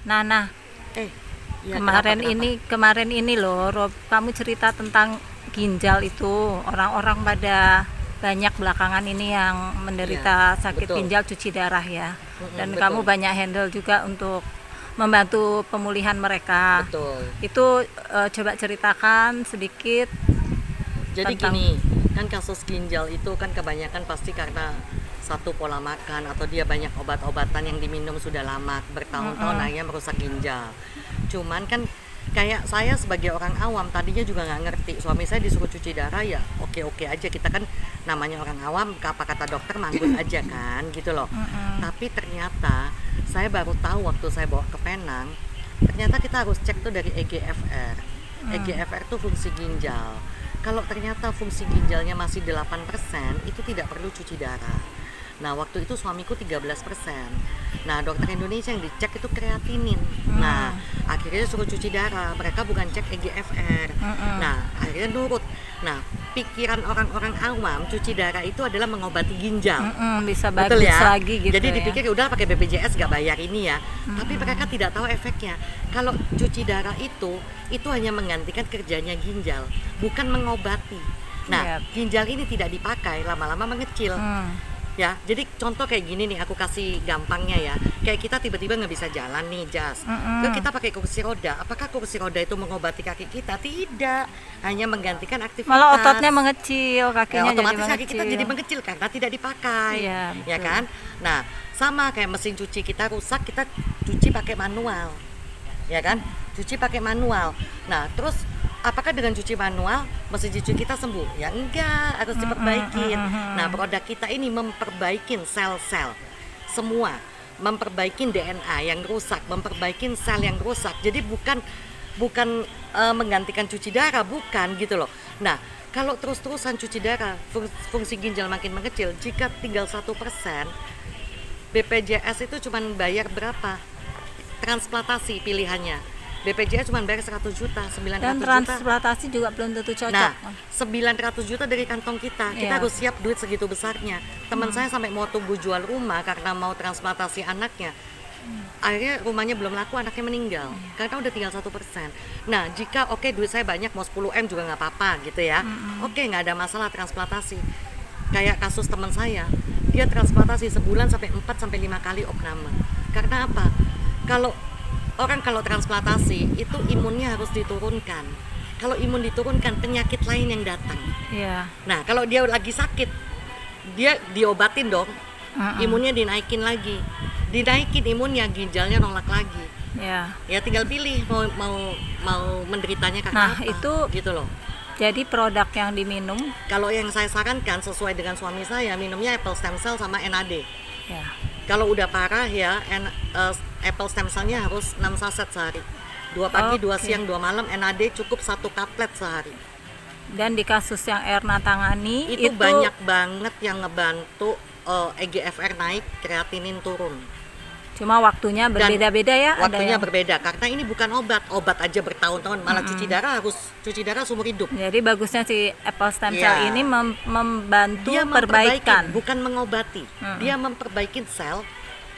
Nah, Eh, ya kenapa? kemarin ini loh, Rob, kamu cerita tentang ginjal itu. Orang-orang pada banyak belakangan ini yang Iya, menderita sakit betul. ginjal cuci darah ya. Dan kamu Betul, banyak handle juga untuk membantu pemulihan mereka. betul. Itu coba ceritakan sedikit Jadi tentang. gini, kan kasus ginjal itu kan kebanyakan pasti karena satu pola makan atau dia banyak obat-obatan yang diminum sudah lama bertahun-tahun Mm-mm. akhirnya merusak ginjal. Cuman kan kayak saya sebagai orang awam tadinya juga nggak ngerti, suami saya disuruh cuci darah ya oke-oke aja, kita kan namanya orang awam apa kata dokter manggut aja kan gitu loh. Mm-mm. Tapi ternyata saya baru tahu waktu saya bawa ke Penang, ternyata kita harus cek tuh dari EGFR. EGFR tuh fungsi ginjal. Kalau ternyata fungsi ginjalnya masih 8%, itu tidak perlu cuci darah. Nah, waktu itu suamiku 13%. Nah, dokter Indonesia yang dicek itu kreatinin. Nah, akhirnya suruh cuci darah. Mereka bukan cek EGFR. Mm-mm. Nah, akhirnya nurut. Nah, pikiran orang-orang awam cuci darah itu adalah mengobati ginjal. Mm-mm, bisa Betul bagus ya. lagi gitu Jadi ya. dipikir udah pakai BPJS gak bayar ini ya. Tapi mereka tidak tahu efeknya. Kalau cuci darah itu hanya menggantikan kerjanya ginjal, bukan mengobati. Nah, Yap. ginjal ini tidak dipakai, lama-lama mengecil. Hmm. Ya, jadi contoh kayak gini nih, aku kasih gampangnya ya. Kayak kita tiba-tiba nggak bisa jalan nih, Jas. Terus kita pakai kursi roda. Apakah kursi roda itu mengobati kaki kita? Tidak, hanya menggantikan aktivitas. Malah ototnya mengecil, Ya, kakinya jadi otomatis kaki kita mengecil. jadi mengecil karena tidak dipakai. Iya, Ya betul. kan? Nah, sama kayak mesin cuci kita rusak, kita cuci pakai manual. Ya kan? Cuci pakai manual. Nah, terus apakah dengan cuci manual mesin cuci kita sembuh? Ya enggak, harus diperbaikin. Nah, produk kita ini memperbaikin sel-sel semua, memperbaikin DNA yang rusak, memperbaikin sel yang rusak. Jadi bukan bukan menggantikan cuci darah, bukan gitu loh. Nah, kalau terus-terusan cuci darah, fungsi ginjal makin mengecil. Jika tinggal 1%, BPJS itu cuma bayar berapa? Transplantasi pilihannya. BPJS cuma bayar 100 juta, 900 Dan juta. transplantasi juga belum tentu cocok. Nah, 900 juta dari kantong kita. Kita Iya. harus siap duit segitu besarnya. Teman saya sampai mau tunggu jual rumah karena mau transplantasi anaknya. Akhirnya rumahnya belum laku, anaknya meninggal karena udah tinggal 1%. Nah, jika oke, duit saya banyak, mau 10 M juga nggak apa-apa gitu ya. Oke, nggak ada masalah transplantasi. Kayak kasus teman saya, dia transplantasi sebulan sampai 4 sampai 5 kali opname. Karena apa? Kalau transplantasi itu imunnya harus diturunkan. Kalau imun diturunkan, penyakit lain yang datang. Iya. Nah, kalau dia lagi sakit, dia diobatin dong, imunnya dinaikin lagi, dinaikin imunnya, ginjalnya nolak lagi. Ya. Ya tinggal pilih mau menderitanya karena Nah, apa, itu gitu loh. jadi produk yang diminum. Kalau yang saya sarankan sesuai dengan suami saya, minumnya apple stem cell sama NAD. Ya. Kalau udah parah ya, apple stem cell-nya harus 6 saset sehari. 2 pagi, 2 Oke. siang, 2 malam. NAD cukup 1 kaplet sehari. Dan di kasus yang Erna tangani Itu banyak banget yang ngebantu EGFR naik, kreatinin turun. cuma waktunya Dan berbeda-beda ya. Ada waktunya yang. berbeda karena ini bukan obat aja bertahun-tahun, malah cuci darah seumur hidup. Jadi bagusnya si apple stem cell Iya. ini membantu Dia perbaikan. bukan mengobati. Dia memperbaikin sel.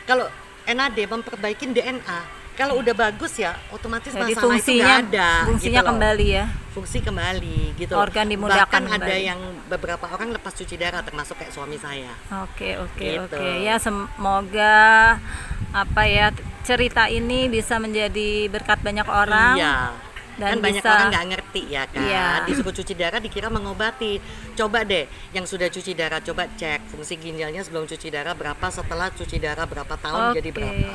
Kalau NAD memperbaikin DNA. Kalau udah bagus ya otomatis Jadi masalah itu nggak ada. fungsinya gitu loh. kembali ya. Fungsi kembali gitu loh. Organ dimudahkan Bahkan ada kembali. yang beberapa orang lepas cuci darah termasuk kayak suami saya. Oke, Gitu. oke. Ya, semoga cerita ini bisa menjadi berkat banyak orang. Iya. Dan Kan banyak bisa. orang nggak ngerti ya kan. Iya. Disuruh cuci darah dikira mengobati. Coba deh yang sudah cuci darah, coba cek fungsi ginjalnya sebelum cuci darah berapa, setelah cuci darah berapa tahun jadi Oke. berapa.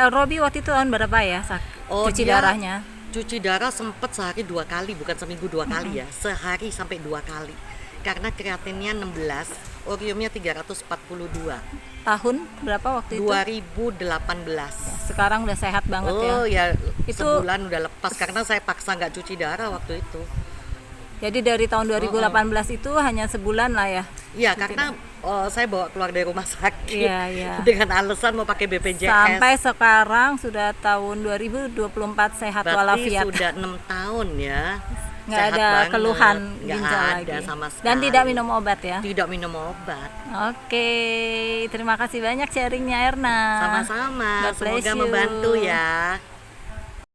Robi waktu itu tahun berapa ya cuci Dia darahnya? Cuci darah sempet sehari 2 kali, bukan seminggu 2 kali ya. Sehari sampai 2 kali. Karena kreatinnya 16, oriumnya 342. Tahun berapa waktu itu? 2018. Sekarang udah sehat banget ya. Oh ya, Itu- sebulan udah lepas karena saya paksa nggak cuci darah waktu itu. Jadi dari tahun 2018 itu hanya sebulan lah ya. Iya, karena saya bawa keluar dari rumah sakit Iya, iya. dengan alasan mau pakai BPJS. Sampai sekarang sudah tahun 2024 sehat Berarti walafiat. sudah 6 tahun ya. nggak sehat ada banget. keluhan Nggak ginjal ada lagi. sama sekali. Dan tidak minum obat ya. Tidak minum obat. Oke, terima kasih banyak sharingnya Erna. Sama-sama. God bless Semoga you. membantu ya.